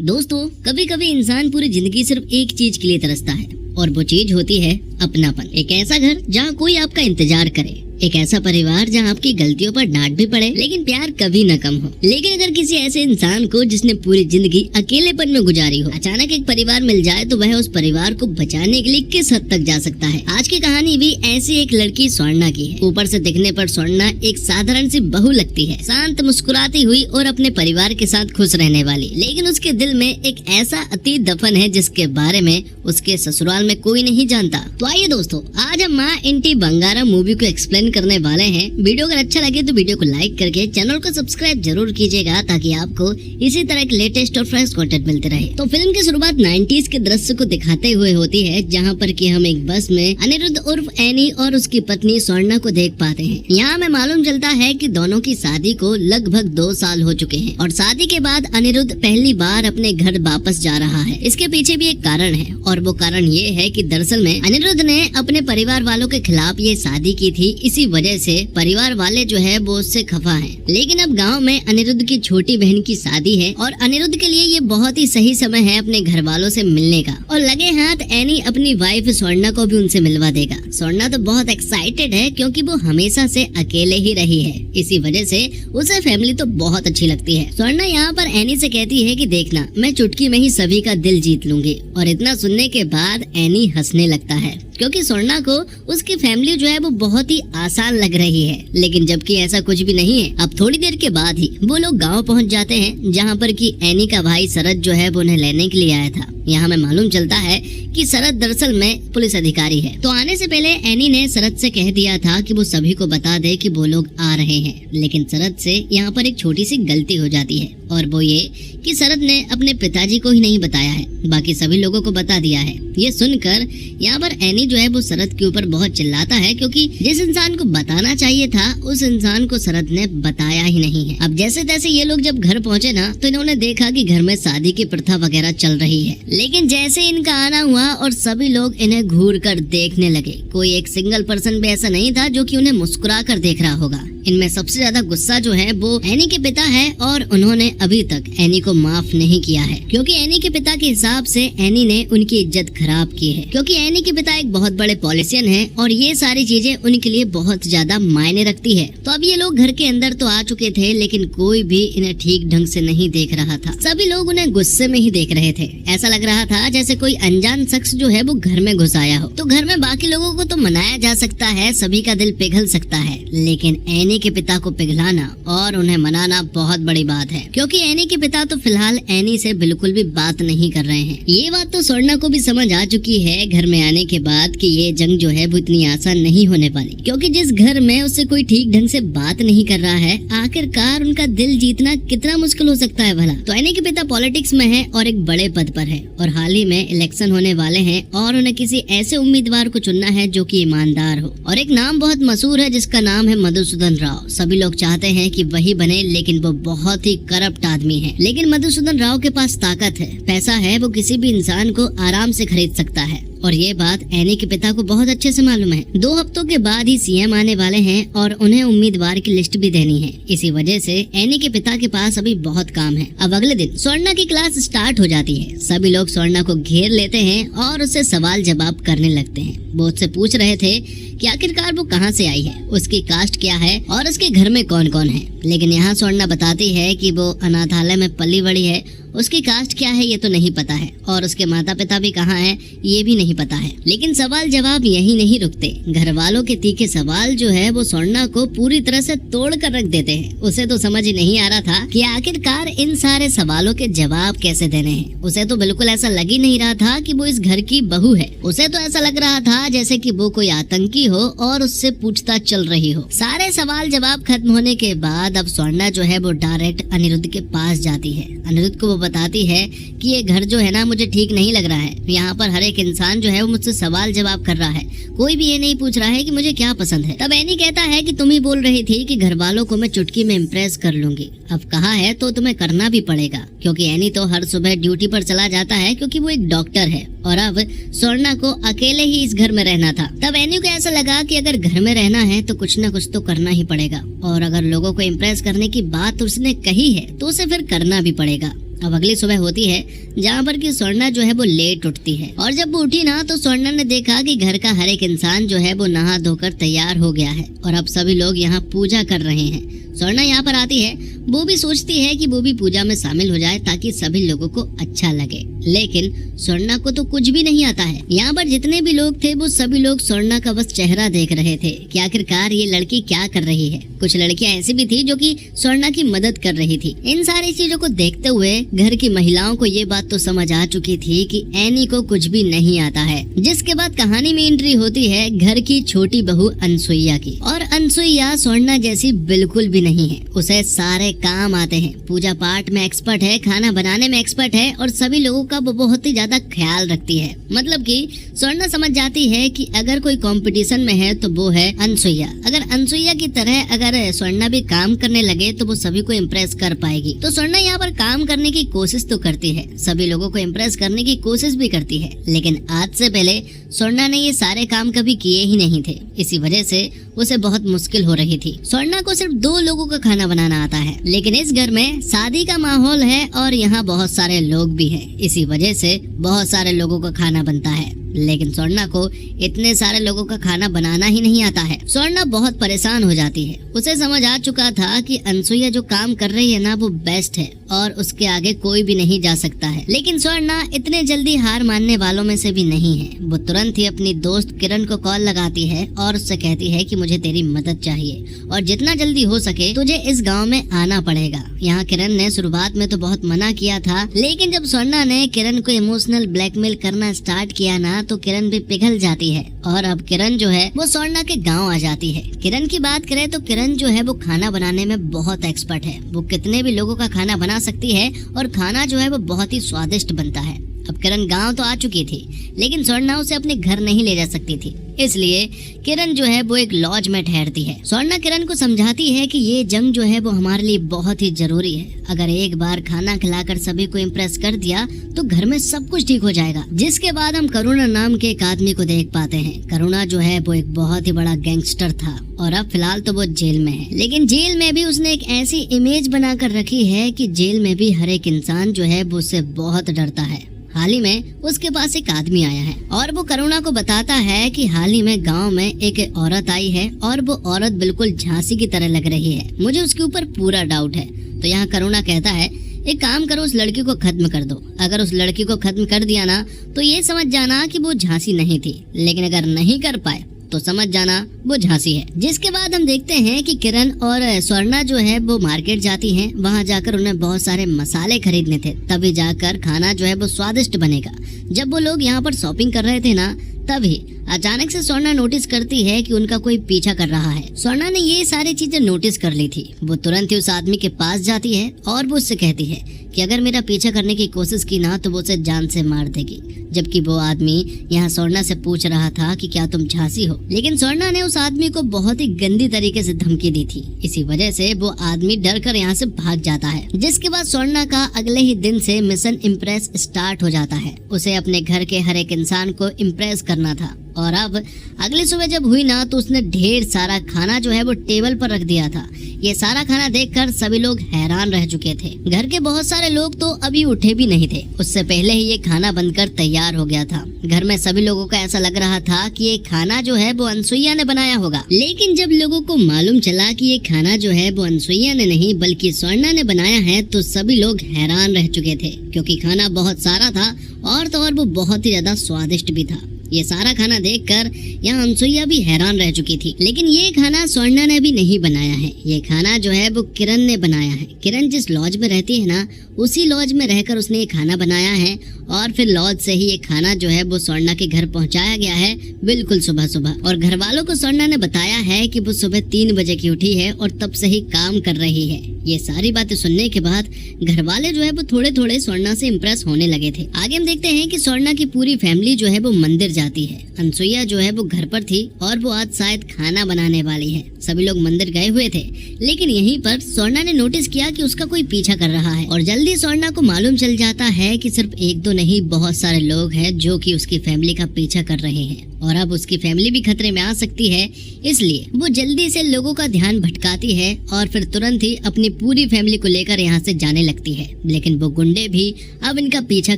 दोस्तों, कभी कभी इंसान पूरी जिंदगी सिर्फ एक चीज के लिए तरसता है और वो चीज होती है अपनापन। एक ऐसा घर जहाँ कोई आपका इंतजार करे, एक ऐसा परिवार जहाँ आपकी गलतियों पर डांट भी पड़े लेकिन प्यार कभी न कम हो। लेकिन अगर किसी ऐसे इंसान को जिसने पूरी जिंदगी अकेलेपन में गुजारी हो, अचानक एक परिवार मिल जाए तो वह उस परिवार को बचाने के लिए किस हद तक जा सकता है। आज की कहानी भी ऐसी एक लड़की स्वर्णा की है। ऊपर से दिखने पर स्वर्णा एक साधारण सी बहू लगती है, शांत, मुस्कुराती हुई और अपने परिवार के साथ खुश रहने वाली। लेकिन उसके दिल में एक ऐसा अतीत दफन है जिसके बारे में उसके ससुराल में कोई नहीं जानता। तो आइए दोस्तों, आज हम माँ इंटी बंगारा मूवी को एक्सप्लेन करने वाले हैं। वीडियो अगर अच्छा लगे तो वीडियो को लाइक करके चैनल को सब्सक्राइब जरूर कीजिएगा ताकि आपको इसी तरह के लेटेस्ट और फ्रेश कंटेंट मिलते रहे। तो फिल्म की शुरुआत 90s के दृश्य को दिखाते हुए होती है, जहां पर कि हम एक बस में अनिरुद्ध उर्फ एनी और उसकी पत्नी स्वर्णा को देख पाते हैं। यहाँ हमें मालूम चलता है कि दोनों की शादी को लगभग 2 साल हो चुके हैं और शादी के बाद अनिरुद्ध पहली बार अपने घर वापस जा रहा है। इसके पीछे भी एक कारण है और वो कारण ये है कि दरअसल में अनिरुद्ध ने अपने परिवार वालों के खिलाफ ये शादी की थी। इसी वजह से परिवार वाले जो है वो उससे खफा हैं। लेकिन अब गांव में अनिरुद्ध की छोटी बहन की शादी है और अनिरुद्ध के लिए ये बहुत ही सही समय है अपने घर वालों से मिलने का। और लगे हाथ एनी अपनी वाइफ स्वर्णा को भी उनसे मिलवा देगा। स्वर्णा तो बहुत एक्साइटेड है क्योंकि वो हमेशा से अकेले ही रही है। इसी वजह से उसे फैमिली तो बहुत अच्छी लगती है। स्वर्णा यहाँ पर एनी से कहती है कि देखना, मैं चुटकी में ही सभी का दिल जीत लूंगी। और इतना सुनने के बाद एनी हंसने लगता है क्योंकि स्वर्णा को उसकी फैमिली जो है वो बहुत ही आसान लग रही है। लेकिन जबकि ऐसा कुछ भी नहीं है। अब थोड़ी देर के बाद ही वो लोग गांव पहुंच जाते हैं, जहां पर कि एनी का भाई शरद जो है वो उन्हें लेने के लिए आया था। यहाँ हमें मालूम चलता है कि शरद दरअसल में पुलिस अधिकारी है। तो आने से पहले एनी ने शरद से कह दिया था कि वो सभी को बता दे कि वो लोग आ रहे हैं। लेकिन शरद से यहाँ पर एक छोटी सी गलती हो जाती है और वो ये कि शरद ने अपने पिताजी को ही नहीं बताया है, बाकी सभी लोगों को बता दिया है। ये सुनकर यहाँ पर एनी जो है वो शरद के ऊपर बहुत चिल्लाता है क्योंकि जिस इंसान को बताना चाहिए था उस इंसान को शरद ने बताया ही नहीं है। अब जैसे तैसे ये लोग जब घर पहुँचे ना तो इन्होंने देखा कि घर में शादी की प्रथा वगैरह चल रही है। लेकिन जैसे इनका आना हुआ और सभी लोग इन्हें घूर कर देखने लगे, कोई एक सिंगल पर्सन भी ऐसा नहीं था जो कि उन्हें मुस्कुरा कर देख रहा होगा। इनमें सबसे ज्यादा गुस्सा जो है वो एनी के पिता है और उन्होंने अभी तक एनी को माफ नहीं किया है क्योंकि एनी के पिता के हिसाब से एनी ने उनकी इज्जत खराब की है। क्योंकि एनी के पिता एक बहुत बड़े पॉलिटिशियन है और ये सारी चीजें उनके लिए बहुत ज्यादा मायने रखती है। तो अब ये लोग घर के अंदर तो आ चुके थे लेकिन कोई भी इन्हें ठीक ढंग से नहीं देख रहा था। सभी लोग उन्हें गुस्से में ही देख रहे थे। ऐसा लग रहा था जैसे कोई अनजान शख्स जो है वो घर में घुस आया हो। तो घर में बाकी लोगों को तो मनाया जा सकता है, सभी का दिल पिघल सकता है, लेकिन एनी के पिता को पिघलाना और उन्हें मनाना बहुत बड़ी बात है। क्योंकि एनी के पिता तो फिलहाल एनी से बिल्कुल भी बात नहीं कर रहे हैं। ये बात तो स्वर्णा को भी समझ आ चुकी है घर में आने के बाद कि ये जंग जो है वो इतनी आसान नहीं होने वाली। क्योंकि जिस घर में उससे कोई ठीक ढंग से बात नहीं कर रहा है, आखिरकार उनका दिल जीतना कितना मुश्किल हो सकता है भला। तो एनी के पिता पॉलिटिक्स में है और एक बड़े पद पर है और हाल ही में इलेक्शन होने वाले हैं और उन्हें किसी ऐसे उम्मीदवार को चुनना है जो कि ईमानदार हो। और एक नाम बहुत मशहूर है जिसका नाम है मधुसूदन राव। सभी लोग चाहते हैं कि वही बने लेकिन वो बहुत ही करप्ट आदमी है। लेकिन मधुसूदन राव के पास ताकत है, पैसा है, वो किसी भी इंसान को आराम से खरीद सकता है। और ये बात एनी के पिता को बहुत अच्छे से मालूम है। 2 हफ्तों के बाद ही सीएम आने वाले हैं और उन्हें उम्मीदवार की लिस्ट भी देनी है। इसी वजह से एनी के पिता के पास अभी बहुत काम है। अब अगले दिन स्वर्णा की क्लास स्टार्ट हो जाती है। सभी लोग स्वर्णा को घेर लेते हैं और उससे सवाल जवाब करने लगते हैं। वो उससे पूछ रहे थे कि आखिरकार वो कहाँ से आई है, उसकी कास्ट क्या है और उसके घर में कौन कौन है। लेकिन यहाँ स्वर्णा बताती है कि वो अनाथालय में पली बड़ी है, उसकी कास्ट क्या है ये तो नहीं पता है और उसके माता पिता भी कहाँ हैं ये भी नहीं पता है। लेकिन सवाल जवाब यही नहीं रुकते। घर वालों के तीखे सवाल जो है वो स्वर्णा को पूरी तरह से तोड़ कर रख देते हैं। उसे तो समझ ही नहीं आ रहा था कि आखिरकार इन सारे सवालों के जवाब कैसे देने हैं। उसे तो बिल्कुल ऐसा लग ही नहीं रहा था कि वो इस घर की बहू है। उसे तो ऐसा लग रहा था जैसे कि वो कोई आतंकी हो और उससे पूछताछ चल रही हो। सारे सवाल जवाब खत्म होने के बाद अब स्वर्णा जो है वो डायरेक्ट अनिरुद्ध के पास जाती है। अनिरुद्ध को वो बताती है कि ये घर जो है ना मुझे ठीक नहीं लग रहा है। यहाँ पर हर एक इंसान जो है वो मुझसे सवाल जवाब कर रहा है, कोई भी ये नहीं पूछ रहा है कि मुझे क्या पसंद है। तब एनी कहता है कि तुम ही बोल रही थी कि घर वालों को मैं चुटकी में इम्प्रेस कर लूंगी। अब कहा है तो तुम्हें करना भी पड़ेगा क्योंकि एनी तो हर सुबह ड्यूटी पर चला जाता है क्योंकि वो एक डॉक्टर है और अब स्वर्णा को अकेले ही इस घर में रहना था। तब एनी को ऐसा लगा कि अगर घर में रहना है तो कुछ न कुछ तो करना ही पड़ेगा और अगर लोगों को इम्प्रेस करने की बात उसने कही है तो उसे फिर करना भी पड़ेगा। अब अगली सुबह होती है जहाँ पर कि स्वर्णा जो है वो लेट उठती है, और जब वो उठी ना तो स्वर्णा ने देखा कि घर का हर एक इंसान जो है वो नहा धोकर तैयार हो गया है और अब सभी लोग यहाँ पूजा कर रहे हैं। स्वर्णा यहाँ पर आती है, वो भी सोचती है कि वो भी पूजा में शामिल हो जाए ताकि सभी लोगों को अच्छा लगे, लेकिन स्वर्णा को तो कुछ भी नहीं आता है। यहाँ पर जितने भी लोग थे वो सभी लोग स्वर्णा का बस चेहरा देख रहे थे कि आखिरकार ये लड़की क्या कर रही है। कुछ लड़कियां ऐसी भी थी जो कि स्वर्णा की मदद कर रही थी। इन सारी चीजों को देखते हुए घर की महिलाओं को ये बात तो समझ आ चुकी थी कि एनी को कुछ भी नहीं आता है। जिसके बाद कहानी में एंट्री होती है घर की छोटी बहू अनसुईया की, और अनसुईया स्वर्णा जैसी बिल्कुल भी नहीं है। उसे सारे काम आते हैं, पूजा पाठ में एक्सपर्ट है, खाना बनाने में एक्सपर्ट है और सभी लोगों का वो बहुत ही ज्यादा ख्याल रखती है। मतलब कि स्वर्णा समझ जाती है कि अगर कोई कंपटीशन में है तो वो है अनसुईया। अगर अनसुईया की तरह अगर स्वर्णा भी काम करने लगे तो वो सभी को इम्प्रेस कर पाएगी। तो स्वर्णा यहाँ पर काम करने की कोशिश तो करती है, सभी लोगों को इम्प्रेस करने की कोशिश भी करती है, लेकिन आज से पहले स्वर्णा ने ये सारे काम कभी किए ही नहीं थे। इसी वजह से उसे बहुत मुश्किल हो रही थी। स्वर्णा को सिर्फ 2 लोगों का खाना बनाना आता है, लेकिन इस घर में शादी का माहौल है और यहाँ बहुत सारे लोग भी हैं। इसी वजह से बहुत सारे लोगों का खाना बनता है, लेकिन स्वर्णा को इतने सारे लोगों का खाना बनाना ही नहीं आता है। स्वर्णा बहुत परेशान हो जाती है। उसे समझ आ चुका था कि अनसुईया जो काम कर रही है ना वो बेस्ट है और उसके आगे कोई भी नहीं जा सकता है, लेकिन स्वर्णा इतने जल्दी हार मानने वालों में से भी नहीं है। वो तुरंत ही अपनी दोस्त किरण को कॉल लगाती है और उससे कहती है कि मुझे तेरी मदद चाहिए और जितना जल्दी हो सके तुझे इस गाँव में आना पड़ेगा। यहाँ किरण ने शुरुआत में तो बहुत मना किया था, लेकिन जब स्वर्णा ने किरण को इमोशनल ब्लैकमेल करना स्टार्ट किया ना तो किरण भी पिघल जाती है और अब किरण जो है वो स्वर्णा के गांव आ जाती है। किरण की बात करें तो किरण जो है वो खाना बनाने में बहुत एक्सपर्ट है। वो कितने भी लोगों का खाना बना सकती है और खाना जो है वो बहुत ही स्वादिष्ट बनता है। अब किरण गांव तो आ चुकी थी, लेकिन स्वर्णा उसे अपने घर नहीं ले जा सकती थी, इसलिए किरण जो है वो एक लॉज में ठहरती है। स्वर्णा किरण को समझाती है कि ये जंग जो है वो हमारे लिए बहुत ही जरूरी है। अगर एक बार खाना खिलाकर सभी को इम्प्रेस कर दिया तो घर में सब कुछ ठीक हो जाएगा। जिसके बाद हम करुणा नाम के एक आदमी को देख पाते हैं। करुणा जो है वो एक बहुत ही बड़ा गैंगस्टर था और अब फिलहाल तो वो जेल में है, लेकिन जेल में भी उसने एक ऐसी इमेज बनाकर रखी है कि जेल में भी हर एक इंसान जो है वो उससे बहुत डरता है। हाल ही में उसके पास एक आदमी आया है और वो करुणा को बताता है कि हाल ही में गांव में एक औरत आई है और वो औरत बिल्कुल झांसी की तरह लग रही है। मुझे उसके ऊपर पूरा डाउट है। तो यहाँ करुणा कहता है एक काम करो, उस लड़की को खत्म कर दो। अगर उस लड़की को खत्म कर दिया ना तो ये समझ जाना कि वो झांसी नहीं थी, लेकिन अगर नहीं कर पाए तो समझ जाना वो झांसी है। जिसके बाद हम देखते हैं कि किरण और स्वर्णा जो है वो मार्केट जाती हैं। वहां जाकर उन्हें बहुत सारे मसाले खरीदने थे, तभी जाकर खाना जो है वो स्वादिष्ट बनेगा। जब वो लोग यहाँ पर शॉपिंग कर रहे थे ना तभी अचानक से स्वर्णा नोटिस करती है कि उनका कोई पीछा कर रहा है। स्वर्णा ने ये सारी चीजें नोटिस कर ली थी। वो तुरंत ही उस आदमी के पास जाती है और वो उससे कहती है कि अगर मेरा पीछा करने की कोशिश की ना तो वो उसे जान से मार देगी। जबकि वो आदमी यहाँ स्वर्णा से पूछ रहा था कि क्या तुम झांसी हो, लेकिन स्वर्णा ने उस आदमी को बहुत ही गंदी तरीके से धमकी दी थी। इसी वजह से वो आदमी डर कर यहाँ से भाग जाता है। जिसके बाद स्वर्णा का अगले ही दिन से मिशन इम्प्रेस स्टार्ट हो जाता है। उसे अपने घर के हर एक इंसान को इम्प्रेस करना था और अब अगली सुबह जब हुई ना तो उसने ढेर सारा खाना जो है वो टेबल पर रख दिया था। ये सारा खाना देखकर सभी लोग हैरान रह चुके थे। घर के बहुत सारे लोग तो अभी उठे भी नहीं थे, उससे पहले ही ये खाना बनकर तैयार हो गया था। घर में सभी लोगों को ऐसा लग रहा था कि ये खाना जो है वो अनसुईया ने बनाया होगा, लेकिन जब लोगों को मालूम चला कि ये खाना जो है वो अनसुईया ने नहीं बल्कि स्वर्णा ने बनाया है तो सभी लोग हैरान रह चुके थे, क्योंकि खाना बहुत सारा था और तो और वो बहुत ही ज्यादा स्वादिष्ट भी था। ये सारा खाना देखकर यहाँ अनसुईया भी हैरान रह चुकी थी, लेकिन ये खाना स्वर्णा ने भी नहीं बनाया है। ये खाना जो है वो किरण ने बनाया है। किरण जिस लॉज में रहती है ना उसी लॉज में रहकर उसने ये खाना बनाया है और फिर लॉज से ही ये खाना जो है वो स्वर्णा के घर पहुंचाया गया है बिल्कुल सुबह सुबह। और घर वालों को स्वर्णा ने बताया है कि वो सुबह 3 बजे की उठी है और तब से ही काम कर रही है। ये सारी बातें सुनने के बाद घर वाले जो है वो थोड़े थोड़े स्वर्णा से इम्प्रेस होने लगे थे। आगे हम देखते हैं कि स्वर्णा की पूरी फैमिली जो है वो मंदिर जाती है। अनसुईया जो है वो घर पर थी और वो आज शायद खाना बनाने वाली है। सभी लोग मंदिर गए हुए थे, लेकिन यहीं पर स्वर्णा ने नोटिस किया कि उसका कोई पीछा कर रहा है और जल्दी स्वर्णा को मालूम चल जाता है कि सिर्फ एक दो नहीं, बहुत सारे लोग हैं जो कि उसकी फैमिली का पीछा कर रहे हैं और अब उसकी फैमिली भी खतरे में आ सकती है। इसलिए वो जल्दी से लोगों का ध्यान भटकाती है और फिर तुरंत ही अपनी पूरी फैमिली को लेकर यहाँ से जाने लगती है। लेकिन वो गुंडे भी अब इनका पीछा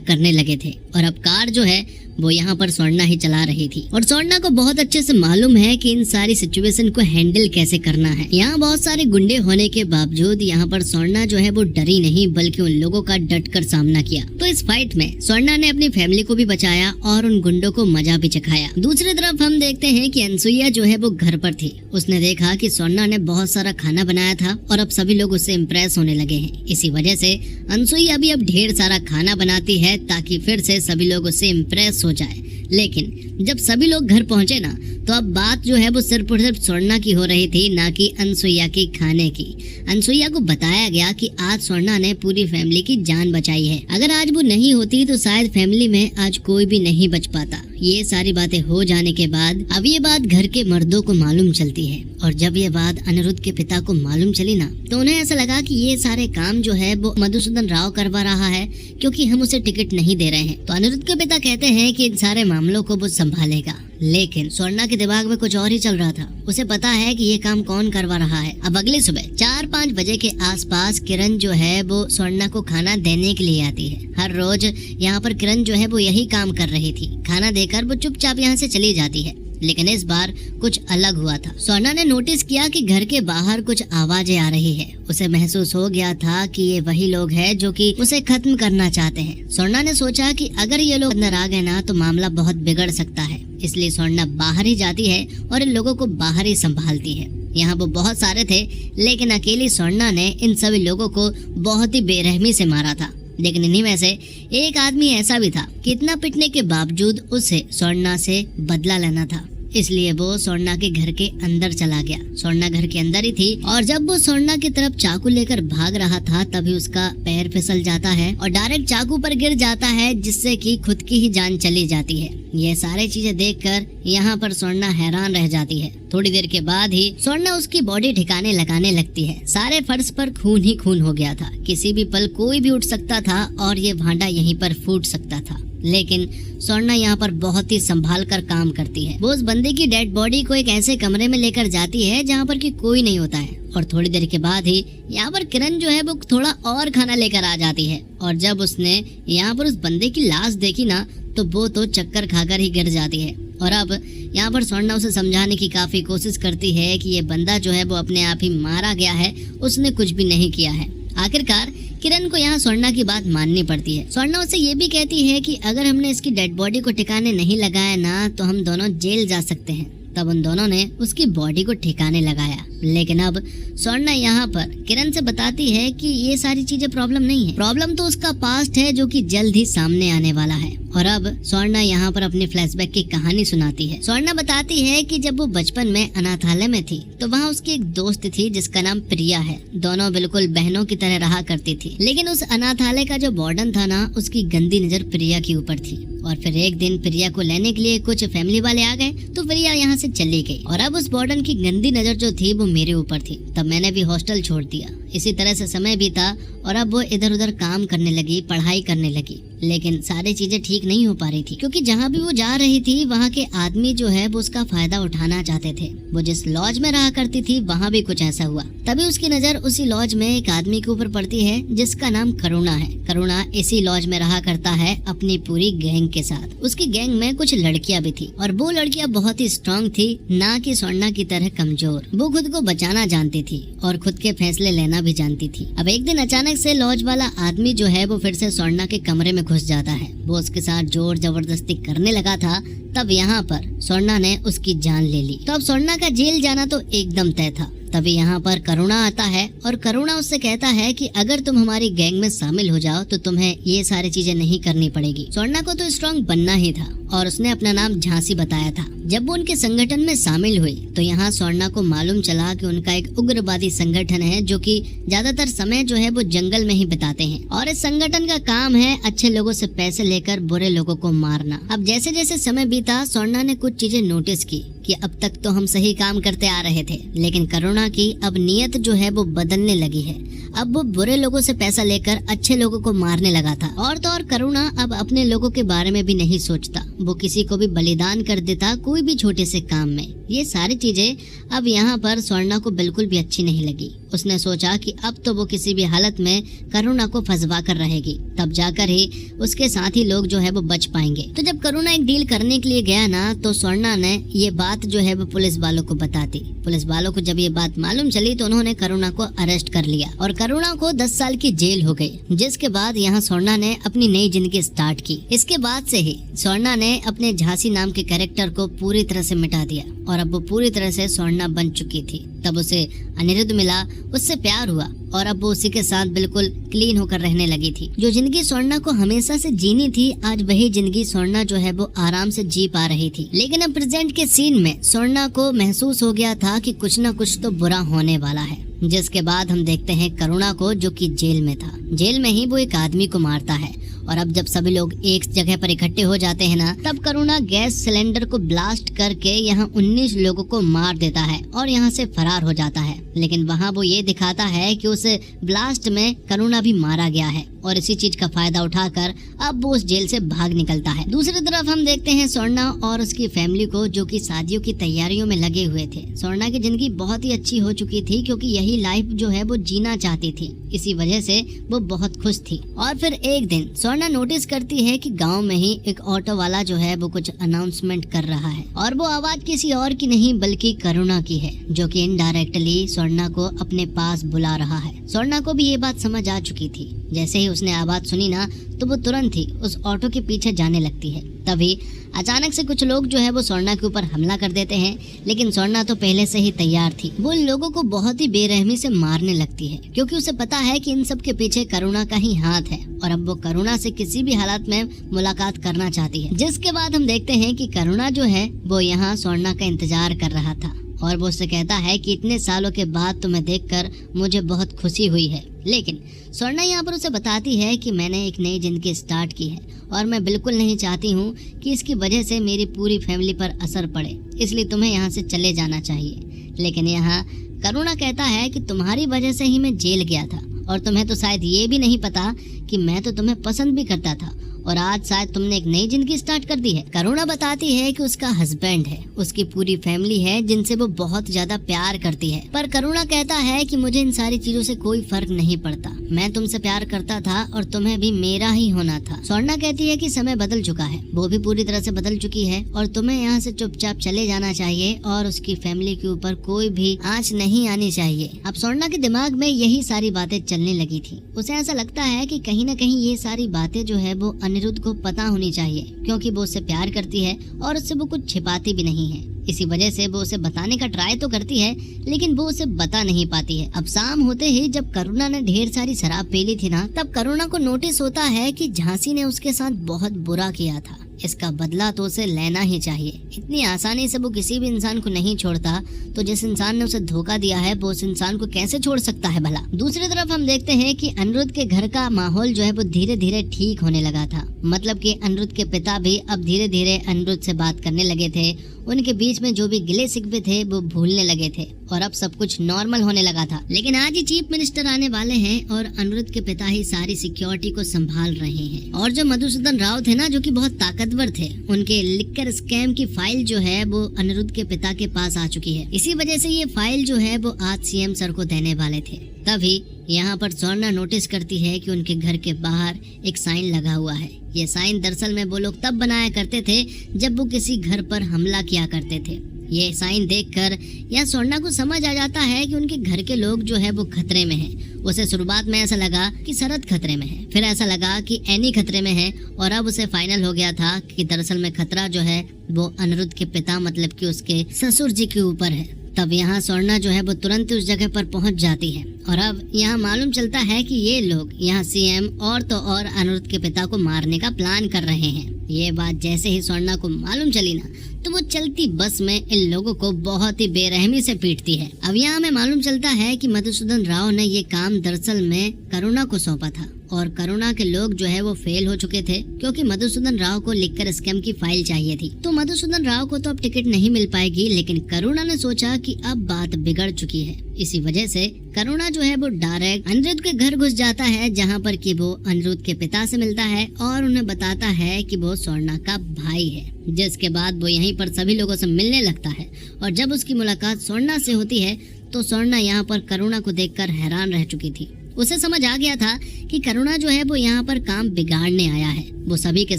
करने लगे थे और अब कार जो है वो यहाँ पर स्वर्णा ही चला रही थी और स्वर्णा को बहुत अच्छे से मालूम है कि इन सारी सिचुएशन को हैंडल कैसे करना है। यहाँ बहुत सारे गुंडे होने के बावजूद यहाँ पर स्वर्णा जो है वो डरी नहीं, बल्कि उन लोगों का डट कर सामना किया। तो इस फाइट में स्वर्णा ने अपनी फैमिली को भी बचाया और उन गुंडों को मजा भी चखाया। दूसरी तरफ हम देखते हैं कि अनसुईया जो है वो घर पर थी। उसने देखा कि स्वर्णा ने बहुत सारा खाना बनाया था और अब सभी लोग उससे इम्प्रेस होने लगे हैं। इसी वजह से अनसुईया भी अब ढेर सारा खाना बनाती है ताकि फिर से सभी लोग उससे इम्प्रेस हो जाए। लेकिन जब सभी लोग घर पहुंचे ना, तो अब बात जो है वो सिर्फ और सिर्फ स्वर्णा की हो रही थी, ना कि अनसुईया के खाने की। अनसुईया को बताया गया कि आज स्वर्णा ने पूरी फैमिली की जान बचाई है। अगर आज वो नहीं होती तो शायद फैमिली में आज कोई भी नहीं बच पाता। ये सारी बातें हो जाने के बाद अब ये बात घर के मर्दों को मालूम चलती है और जब ये बात अनिरुद्ध के पिता को मालूम चली ना, तो उन्हें ऐसा लगा कि ये सारे काम जो है वो मधुसूदन राव करवा रहा है, क्योंकि हम उसे टिकट नहीं दे रहे हैं। तो अनिरुद्ध के पिता कहते हैं कि इन सारे मामलों को वो संभालेगा। लेकिन स्वर्णा के दिमाग में कुछ और ही चल रहा था। उसे पता है कि ये काम कौन करवा रहा है। अब अगली सुबह 4-5 बजे के आसपास किरण जो है वो स्वर्णा को खाना देने के लिए आती है। हर रोज यहाँ पर किरण जो है वो यही काम कर रही थी। खाना देकर वो चुपचाप यहाँ से चली जाती है, लेकिन इस बार कुछ अलग हुआ था। स्वर्णा ने नोटिस किया कि घर के बाहर कुछ आवाजें आ रही है। उसे महसूस हो गया था कि ये वही लोग हैं जो कि उसे खत्म करना चाहते हैं। स्वर्णा ने सोचा कि अगर ये लोग अंदर आ गए ना तो मामला बहुत बिगड़ सकता है। इसलिए स्वर्णा बाहर ही जाती है और इन लोगों को बाहर ही संभालती है। यहाँ वो बहुत सारे थे, लेकिन अकेली स्वर्णा ने इन सभी लोगों को बहुत ही बेरहमी से मारा था। लेकिन इन्हीं में से एक आदमी ऐसा भी था कि इतना पिटने के बावजूद उसे स्वर्णा से बदला लेना था। इसलिए वो स्वर्णा के घर के अंदर चला गया। स्वर्णा घर के अंदर ही थी और जब वो स्वर्णा की तरफ चाकू लेकर भाग रहा था तभी उसका पैर फिसल जाता है और डायरेक्ट चाकू पर गिर जाता है, जिससे कि खुद की ही जान चली जाती है। ये सारी चीजें देखकर यहाँ पर स्वर्णा हैरान रह जाती है। थोड़ी देर के बाद ही स्वर्णा उसकी बॉडी ठिकाने लगाने लगती है। सारे फर्श पर खून ही खून हो गया था। किसी भी पल कोई भी उठ सकता था और ये भांडा यहीं पर फूट सकता था। लेकिन स्वर्णा यहाँ पर बहुत ही संभाल कर काम करती है। वो उस बंदे की डेड बॉडी को एक ऐसे कमरे में लेकर जाती है जहाँ पर कि कोई नहीं होता है और थोड़ी देर के बाद ही यहाँ पर किरण जो है वो थोड़ा और खाना लेकर आ जाती है और जब उसने यहाँ पर उस बंदे की लाश देखी ना, तो वो तो चक्कर खाकर ही गिर जाती है। और अब यहाँ पर स्वर्णा उसे समझाने की काफी कोशिश करती है कि ये बंदा जो है वो अपने आप ही मारा गया है, उसने कुछ भी नहीं किया है। आखिरकार किरण को यहाँ स्वर्णा की बात माननी पड़ती है। स्वर्णा उसे ये भी कहती है कि अगर हमने इसकी डेड बॉडी को ठिकाने नहीं लगाया ना तो हम दोनों जेल जा सकते हैं। तब उन दोनों ने उसकी बॉडी को ठिकाने लगाया। लेकिन अब स्वर्णा यहाँ पर किरण से बताती है कि ये सारी चीजें प्रॉब्लम नहीं है, प्रॉब्लम तो उसका पास्ट है जो कि जल्द ही सामने आने वाला है। और अब स्वर्णा यहाँ पर अपने फ्लैशबैक की कहानी सुनाती है। स्वर्णा बताती है कि जब वो बचपन में अनाथालय में थी तो वहाँ उसकी एक दोस्त थी जिसका नाम प्रिया है। दोनों बिल्कुल बहनों की तरह रहा करती थी। लेकिन उस अनाथालय का जो वार्डन था ना, उसकी गंदी नजर प्रिया के ऊपर थी। और फिर एक दिन प्रिया को लेने के लिए कुछ फैमिली वाले आ गए तो प्रिया यहाँ से चली गई। और अब उस वार्डन की गंदी नजर जो थी वो मेरे ऊपर थी। तब मैंने भी हॉस्टल छोड़ दिया। इसी तरह से समय बीता और अब वो इधर उधर काम करने लगी, पढ़ाई करने लगी। लेकिन सारी चीजें ठीक नहीं हो पा रही थी, क्योंकि जहाँ भी वो जा रही थी वहाँ के आदमी जो है वो उसका फायदा उठाना चाहते थे। वो जिस लॉज में रहा करती थी वहाँ भी कुछ ऐसा हुआ। तभी उसकी नजर उसी लॉज में एक आदमी के ऊपर पड़ती है जिसका नाम करुणा है। करुणा इसी लॉज में रहा करता है अपनी पूरी गैंग के साथ। उसकी गैंग में कुछ लड़कियां भी थी और वो लड़कियां बहुत ही स्ट्रांग थी, ना कि स्वर्णा की तरह कमजोर। वो खुद को बचाना जानती थी और खुद के फैसले लेना भी जानती थी। अब एक दिन अचानक से लॉज वाला आदमी जो है वो फिर से स्वर्णा के कमरे में घुस जाता है। वो उसके साथ जोर जबरदस्ती करने लगा था। तब यहाँ पर स्वर्णा ने उसकी जान ले ली। तो अब स्वर्णा का जेल जाना तो एकदम तय था। तभी यहाँ पर करुणा आता है और करुणा उससे कहता है कि अगर तुम हमारी गैंग में शामिल हो जाओ तो तुम्हें ये सारी चीजें नहीं करनी पड़ेगी। स्वर्णा को तो स्ट्रॉन्ग बनना ही था और उसने अपना नाम झांसी बताया था। जब वो उनके संगठन में शामिल हुई तो यहाँ स्वर्णा को मालूम चला कि उनका एक उग्रवादी संगठन है जो कि ज्यादातर समय जो है वो जंगल में ही बिताते हैं और इस संगठन का काम है अच्छे लोगों से पैसे लेकर बुरे लोगों को मारना। अब जैसे जैसे समय बीता स्वर्णा ने कुछ चीजें नोटिस की कि अब तक तो हम सही काम करते आ रहे थे, लेकिन करुणा की अब नियत जो है वो बदलने लगी है। अब वो बुरे लोगों से पैसा लेकर अच्छे लोगों को मारने लगा था। और तो और करुणा अब अपने लोगों के बारे में भी नहीं सोचता, वो किसी को भी बलिदान कर देता कोई भी छोटे से काम में। ये सारी चीजें अब यहाँ पर स्वर्णा को बिल्कुल भी अच्छी नहीं लगी। उसने सोचा कि अब तो वो किसी भी हालत में करुणा को फंसवा कर रहेगी, तब जाकर ही उसके साथी लोग जो है वो बच पाएंगे। तो जब करुणा एक डील करने के लिए गया ना तो स्वर्णा ने ये बात जो है वो पुलिस वालों को बताती। पुलिस वालों को जब ये बात मालूम चली तो उन्होंने करुणा को अरेस्ट कर लिया और करुणा को 10 साल की जेल हो गई। जिसके बाद यहाँ स्वर्णा ने अपनी नई जिंदगी स्टार्ट की। इसके बाद से ही स्वर्णा ने अपने झांसी नाम के कैरेक्टर को पूरी तरह से मिटा दिया और अब वो पूरी तरह से स्वर्णा बन चुकी थी। तब उसे अनिरुद्ध मिला, उससे प्यार हुआ और अब वो उसी के साथ बिल्कुल क्लीन होकर रहने लगी थी। जो जिंदगी स्वर्णा को हमेशा से जीनी थी, आज वही जिंदगी स्वर्णा जो है वो आराम से जी पा रही थी। लेकिन अब प्रेजेंट के सीन में स्वर्णा को महसूस हो गया था कि कुछ न कुछ तो बुरा होने वाला है। जिसके बाद हम देखते हैं करुणा को जो कि जेल में था। जेल में ही वो एक आदमी को मारता है और अब जब सभी लोग एक जगह पर इकट्ठे हो जाते हैं ना, तब करुणा गैस सिलेंडर को ब्लास्ट करके यहाँ 19 लोगों को मार देता है और यहाँ से फरार हो जाता है। लेकिन वहाँ वो ये दिखाता है कि उस ब्लास्ट में करुणा भी मारा गया है और इसी चीज का फायदा उठाकर अब वो उस जेल से भाग निकलता है। दूसरी तरफ हम देखते हैं स्वर्णा और उसकी फैमिली को जो कि शादियों की तैयारियों में लगे हुए थे। स्वर्णा की जिंदगी बहुत ही अच्छी हो चुकी थी क्योंकि यही लाइफ जो है वो जीना चाहती थी, इसी वजह से वो बहुत खुश थी। और फिर एक दिन स्वर्णा नोटिस करती है कि गांव में ही एक ऑटो वाला जो है वो कुछ अनाउंसमेंट कर रहा है और वो आवाज किसी और की नहीं बल्कि करुणा की है, जो कि इनडायरेक्टली स्वर्णा को अपने पास बुला रहा है। स्वर्णा को भी ये बात समझ आ चुकी थी। जैसे ही उसने आवाज सुनी ना तो वो तुरंत ही उस ऑटो के पीछे जाने लगती है। तभी अचानक से कुछ लोग जो है वो स्वर्णा के ऊपर हमला कर देते हैं, लेकिन स्वर्णा तो पहले से ही तैयार थी। वो इन लोगों को बहुत ही बेरहमी से मारने लगती है क्योंकि उसे पता है कि इन सब के पीछे करुणा का ही हाथ है और अब वो करुणा से किसी भी हालत में मुलाकात करना चाहती है। जिसके बाद हम देखते हैं कि करुणा जो है वो यहाँ स्वर्णा का इंतजार कर रहा था और वो उससे कहता है कि इतने सालों के बाद तुम्हें देखकर मुझे बहुत खुशी हुई है। लेकिन स्वर्णा यहाँ पर उसे बताती है कि मैंने एक नई जिंदगी स्टार्ट की है और मैं बिल्कुल नहीं चाहती हूँ कि इसकी वजह से मेरी पूरी फैमिली पर असर पड़े, इसलिए तुम्हें यहाँ से चले जाना चाहिए। लेकिन यहाँ करुणा कहता है कि तुम्हारी वजह से ही मैं जेल गया था और तुम्हें तो शायद ये भी नहीं पता कि मैं तो तुम्हें पसंद भी करता था और आज शायद तुमने एक नई जिंदगी स्टार्ट कर दी है। करुणा बताती है कि उसका हस्बैंड है, उसकी पूरी फैमिली है जिनसे वो बहुत ज्यादा प्यार करती है, पर करुणा कहता है कि मुझे इन सारी चीजों से कोई फर्क नहीं पड़ता, मैं तुमसे प्यार करता था और तुम्हें भी मेरा ही होना था। स्वर्णा कहती है कि समय बदल चुका है, वो भी पूरी तरह से बदल चुकी है और तुम्हें यहाँ से चुपचाप चले जाना चाहिए और उसकी फैमिली के ऊपर कोई भी आंच नहीं आनी चाहिए। अब स्वर्णा के दिमाग में यही सारी बातें चलने लगी थी। उसे ऐसा लगता है कि कहीं न कहीं ये सारी बातें जो है वो अनिरुद्ध को पता होनी चाहिए क्योंकि वो उससे प्यार करती है और उससे वो कुछ छिपाती भी नहीं है। इसी वजह से वो उसे बताने का ट्राई तो करती है लेकिन वो उसे बता नहीं पाती है। अब शाम होते ही जब करुणा ने ढेर सारी शराब पी ली थी ना, तब करुणा को नोटिस होता है कि झांसी ने उसके साथ बहुत बुरा किया था, इसका बदला तो उसे लेना ही चाहिए। इतनी आसानी से वो किसी भी इंसान को नहीं छोड़ता, तो जिस इंसान ने उसे धोखा दिया है वो उस इंसान को कैसे छोड़ सकता है भला। दूसरी तरफ हम देखते हैं कि अनिरुद्ध के घर का माहौल जो है वो धीरे धीरे ठीक होने लगा था। मतलब कि अनिरुद्ध के पिता भी अब धीरे धीरे अनिरुद्ध से बात करने लगे थे, उनके बीच में जो भी गिले शिकवे थे वो भूलने लगे थे और अब सब कुछ नॉर्मल होने लगा था। लेकिन आज ही चीफ मिनिस्टर आने वाले हैं और अनिरुद्ध के पिता ही सारी सिक्योरिटी को संभाल रहे हैं और जो मधुसूदन राव थे ना, जो कि बहुत ताकतवर थे, उनके लिकर स्कैम की फाइल जो है वो अनिरुद्ध के पिता के पास आ चुकी है। इसी वजह से ये फाइल जो है वो आज सीएम सर को देने वाले थे। तभी यहाँ पर स्वर्णा नोटिस करती है कि उनके घर के बाहर एक साइन लगा हुआ है। ये साइन दरअसल में वो लोग तब बनाया करते थे जब वो किसी घर पर हमला किया करते थे। ये साइन देखकर यह स्वर्णा को समझ आ जाता है कि उनके घर के लोग जो है वो खतरे में हैं। उसे शुरुआत में ऐसा लगा कि शरद खतरे में है, फिर ऐसा लगा कि एनी खतरे में है और अब उसे फाइनल हो गया था कि दरअसल में खतरा जो है वो अनिरुद्ध के पिता मतलब कि उसके ससुर जी के ऊपर है। तब यहाँ स्वर्णा जो है वो तुरंत उस जगह पर पहुंच जाती है और अब यहाँ मालूम चलता है कि ये लोग यहाँ सीएम और तो और अनिरुद्ध के पिता को मारने का प्लान कर रहे हैं। ये बात जैसे ही स्वर्णा को मालूम चली ना, तो वो चलती बस में इन लोगों को बहुत ही बेरहमी से पीटती है। अब यहाँ हमें मालूम चलता है कि मधुसूदन राव ने ये काम दरअसल में करुणा को सौंपा था और करुणा के लोग जो है वो फेल हो चुके थे, क्योंकि मधुसूदन राव को लिखकर स्कैम की फाइल चाहिए थी। तो मधुसूदन राव को तो अब टिकट नहीं मिल पाएगी, लेकिन करुणा ने सोचा कि अब बात बिगड़ चुकी है। इसी वजह से करुणा जो है वो डायरेक्ट अनिरुद्ध के घर घुस जाता है, जहाँ पर कि वो अनिरुद्ध के पिता से मिलता है और उन्हें बताता है कि वो स्वर्णा का भाई है। जिसके बाद वो यहीं पर सभी लोगों से मिलने लगता है और जब उसकी मुलाकात स्वर्णा से होती है तो स्वर्णा यहाँ पर करुणा को देखकर हैरान रह चुकी थी। उसे समझ आ गया था कि करुणा जो है वो यहाँ पर काम बिगाड़ने आया है। वो सभी के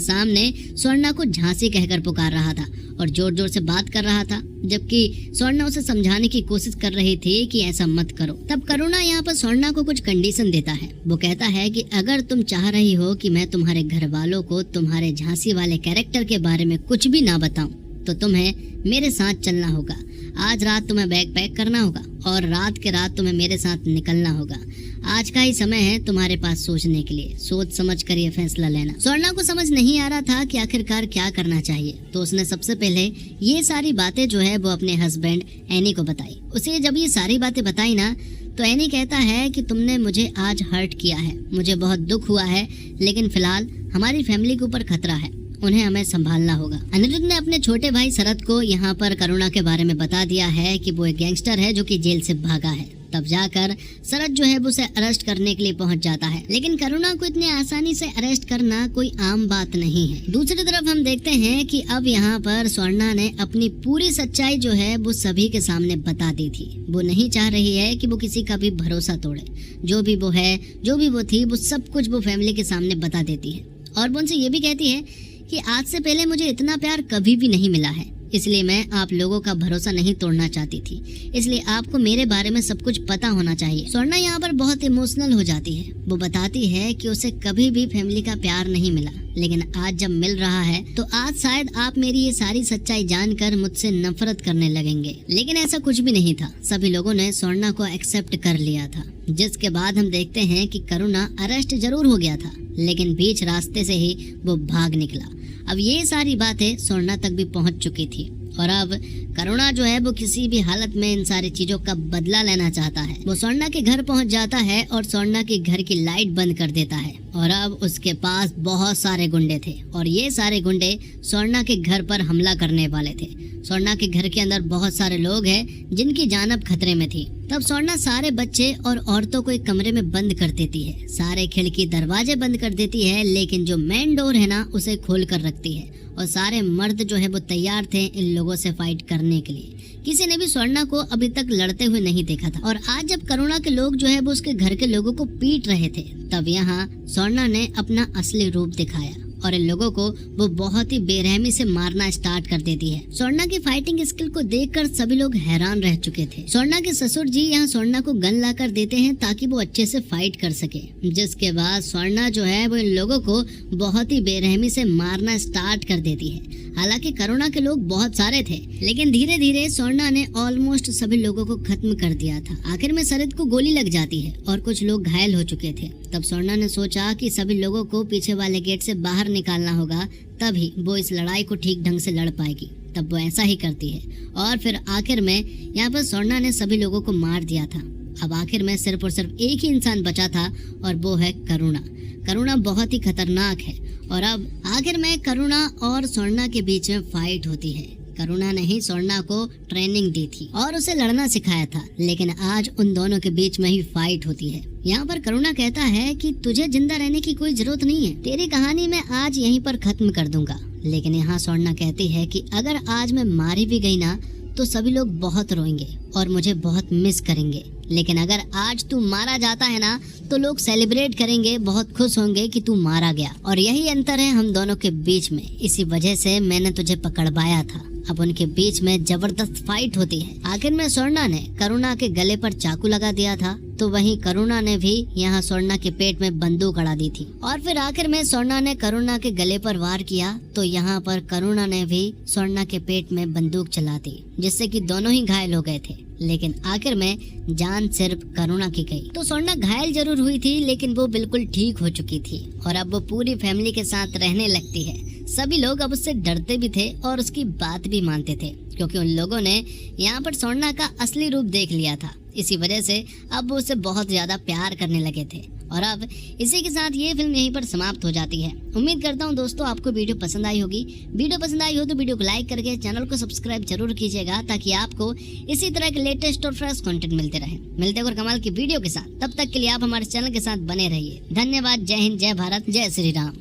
सामने स्वर्णा को झांसी कहकर पुकार रहा था और जोर जोर से बात कर रहा था, जबकि स्वर्णा उसे समझाने की कोशिश कर रही थी कि ऐसा मत करो। तब करुणा यहाँ पर स्वर्णा को कुछ कंडीशन देता है। वो कहता है कि अगर तुम चाह रही हो कि मैं तुम्हारे घर वालों को तुम्हारे झांसी वाले कैरेक्टर के बारे में कुछ भी ना बताऊं, तो तुम्हें मेरे साथ चलना होगा। आज रात तुम्हें बैग पैक करना होगा और रात के रात तुम्हें मेरे साथ निकलना होगा। आज का ही समय है तुम्हारे पास सोचने के लिए, सोच समझ कर ये फैसला लेना। स्वर्णा को समझ नहीं आ रहा था कि आखिरकार क्या करना चाहिए, तो उसने सबसे पहले ये सारी बातें जो है वो अपने हस्बैंड एनी को बताई। उसे जब ये सारी बातें बताई ना, तो एनी कहता है कि तुमने मुझे आज हर्ट किया है, मुझे बहुत दुख हुआ है, लेकिन फिलहाल हमारी फैमिली के ऊपर खतरा है, उन्हें हमें संभालना होगा। अनिरुद्ध ने अपने छोटे भाई शरद को यहाँ पर करुणा के बारे में बता दिया है कि वो एक गैंगस्टर है जो कि जेल से भागा है। तब जाकर शरद जो है वो उसे अरेस्ट करने के लिए पहुंच जाता है, लेकिन करुणा को इतनी आसानी से अरेस्ट करना कोई आम बात नहीं है। दूसरी तरफ हम देखते हैं कि अब यहाँ पर स्वर्णा ने अपनी पूरी सच्चाई जो है वो सभी के सामने बता दी थी। वो नहीं चाह रही है कि वो किसी का भी भरोसा तोड़े। जो भी वो है, जो भी वो थी, वो सब कुछ वो फैमिली के सामने बता देती है और वो उनसे ये भी कहती है कि आज से पहले मुझे इतना प्यार कभी भी नहीं मिला है, इसलिए मैं आप लोगों का भरोसा नहीं तोड़ना चाहती थी, इसलिए आपको मेरे बारे में सब कुछ पता होना चाहिए। स्वर्णा यहाँ पर बहुत इमोशनल हो जाती है। वो बताती है कि उसे कभी भी फैमिली का प्यार नहीं मिला, लेकिन आज जब मिल रहा है तो आज शायद आप मेरी ये सारी सच्चाई जानकर मुझसे नफरत करने लगेंगे। लेकिन ऐसा कुछ भी नहीं था, सभी लोगों ने स्वर्णा को एक्सेप्ट कर लिया था। जिसके बाद हम देखते हैं कि करुणा अरेस्ट जरूर हो गया था, लेकिन बीच रास्ते से ही वो भाग निकला। अब ये सारी बातें स्वर्णा तक भी पहुंच चुकी थी और अब करुणा जो है वो किसी भी हालत में इन सारी चीजों का बदला लेना चाहता है। वो स्वर्णा के घर पहुंच जाता है और स्वर्णा के घर की लाइट बंद कर देता है और अब उसके पास बहुत सारे गुंडे थे और ये सारे गुंडे स्वर्णा के घर पर हमला करने वाले थे। स्वर्णा के घर के अंदर बहुत सारे लोग हैं जिनकी जान अब खतरे में थी। तब स्वर्णा सारे बच्चे और औरतों को एक कमरे में बंद कर देती है, सारे खिड़की दरवाजे बंद कर देती है, लेकिन जो मेन डोर है ना उसे खोल कर रखती है और सारे मर्द जो है वो तैयार थे इन लोगों से फाइट करने के लिए। किसी ने भी स्वर्णा को अभी तक लड़ते हुए नहीं देखा था और आज जब करुणा के लोग जो है वो उसके घर के लोगों को पीट रहे थे, तब यहाँ स्वर्णा ने अपना असली रूप दिखाया और इन लोगों को वो बहुत ही बेरहमी से मारना स्टार्ट कर देती है। स्वर्णा की फाइटिंग स्किल को देखकर सभी लोग हैरान रह चुके थे। स्वर्णा के ससुर जी यहाँ स्वर्णा को गन ला कर देते हैं ताकि वो अच्छे से फाइट कर सके। जिसके बाद स्वर्णा जो है वो इन लोगों को बहुत ही बेरहमी से मारना स्टार्ट कर देती है। हालांकि करुणा के लोग बहुत सारे थे, लेकिन धीरे धीरे स्वर्णा ने ऑलमोस्ट सभी लोगों को खत्म कर दिया था। आखिर में शरद को गोली लग जाती है और कुछ लोग घायल हो चुके थे। तब स्वर्णा ने सोचा कि सभी लोगों को पीछे वाले गेट से बाहर निकालना होगा, तभी वो इस लड़ाई को ठीक ढंग से लड़ पाएगी। तब वो ऐसा ही करती है और फिर आखिर में यहाँ पर स्वर्णा ने सभी लोगों को मार दिया था। अब आखिर में सिर्फ और सिर्फ एक ही इंसान बचा था और वो है करुणा। करुणा बहुत ही खतरनाक है और अब आखिर में करुणा और स्वर्णा के बीच में फाइट होती है। करुणा ने ही स्वर्णा को ट्रेनिंग दी थी और उसे लड़ना सिखाया था, लेकिन आज उन दोनों के बीच में ही फाइट होती है। यहाँ पर करुणा कहता है कि तुझे जिंदा रहने की कोई जरूरत नहीं है, तेरी कहानी मैं आज यहीं पर खत्म कर दूंगा। लेकिन यहाँ स्वर्णा कहती है कि अगर आज मैं मारी भी गई ना तो सभी लोग बहुत रोएंगे और मुझे बहुत मिस करेंगे, लेकिन अगर आज तू मारा जाता है ना तो लोग सेलिब्रेट करेंगे, बहुत खुश होंगे कि तू मारा गया। और यही अंतर है हम दोनों के बीच में, इसी वजह से मैंने तुझे पकड़वाया था। अब उनके बीच में जबरदस्त फाइट होती है। आखिर में स्वर्णा ने करुणा के गले पर चाकू लगा दिया था, तो वहीं करुणा ने भी यहाँ स्वर्णा के पेट में बंदूक अड़ा दी थी। और फिर आखिर में स्वर्णा ने करुणा के गले पर वार किया, तो यहाँ पर करुणा ने भी स्वर्णा के पेट में बंदूक चला दी, जिससे कि दोनों ही घायल हो गए थे। लेकिन आखिर में जान सिर्फ करुणा की गई। तो स्वर्णा घायल जरूर हुई थी, लेकिन वो बिल्कुल ठीक हो चुकी थी और अब वो पूरी फैमिली के साथ रहने लगती है। सभी लोग अब उससे डरते भी थे और उसकी बात भी मानते थे, क्योंकि उन लोगों ने यहाँ पर स्वर्णा का असली रूप देख लिया था। इसी वजह से अब वो उससे बहुत ज्यादा प्यार करने लगे थे। और अब इसी के साथ ये फिल्म यहीं पर समाप्त हो जाती है। उम्मीद करता हूँ दोस्तों आपको वीडियो पसंद आई होगी। वीडियो पसंद आई हो तो वीडियो को लाइक करके चैनल को सब्सक्राइब जरूर कीजिएगा, ताकि आपको इसी तरह के लेटेस्ट और फ्रेश कंटेंट मिलते रहे। मिलते हैं और कमाल की वीडियो के साथ। तब तक के लिए आप हमारे चैनल के साथ बने रहिए। धन्यवाद। जय हिंद, जय भारत, जय श्री राम।